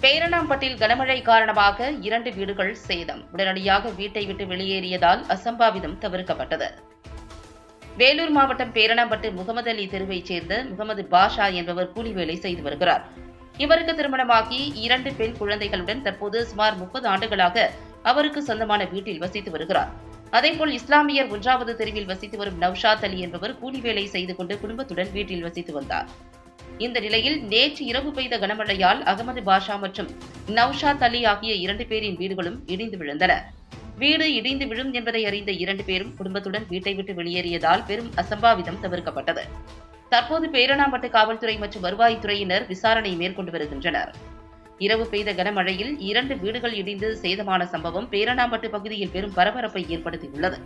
பேரணாம்பட்டில் கனமழை காரணமாக 2 வீடுகள் சேதம். உடனடியாக வீட்டை விட்டு வெளியேறியதால் அசம்பாவிதம் தவிர்க்கப்பட்டது. வேலூர் மாவட்டம் பேரணாம்பட்டு முகமது அலி தெருவைச் சேர்ந்த முகமது பாஷா என்பவர் கூலி வேலை செய்து வருகிறார். இவருக்கு திருமணமாகி 2 பெண் குழந்தைகளுடன் தற்போது சுமார் 30 ஆண்டுகளாக அவருக்கு சொந்தமான வீட்டில் வசித்து வருகிறார். அதேபோல் இஸ்லாமியர் 1வது தெருவில் வசித்து வரும் நவ்ஷாத் அலி என்பவர் கூலி வேலை செய்து கொண்டு குடும்பத்துடன் வீட்டில் வசித்து வந்தார். இந்த நிலையில் நேற்று இரவு பெய்த கனமழையால் அகமது பாஷா மற்றும் நவ்ஷாத் அலி ஆகிய 2 பேரின் வீடுகளும் இடிந்து விழுந்தன. வீடு இடிந்து விழும் என்பதை அறிந்த 2 பேரும் குடும்பத்துடன் வீட்டை விட்டு வெளியேறியதால் பெரும் அசம்பாவிதம் தவிர்க்கப்பட்டது. தற்போது பேரணாம்பட்டு காவல்துறை மற்றும் வருவாய்த்துறையினர் விசாரணை மேற்கொண்டு வருகின்றனர். இரவு பெய்த கனமழையில் 2 வீடுகள் இடிந்து சேதமான சம்பவம் பேரணாம்பட்டு பகுதியில் பெரும் பரபரப்பை ஏற்படுத்தியுள்ளது.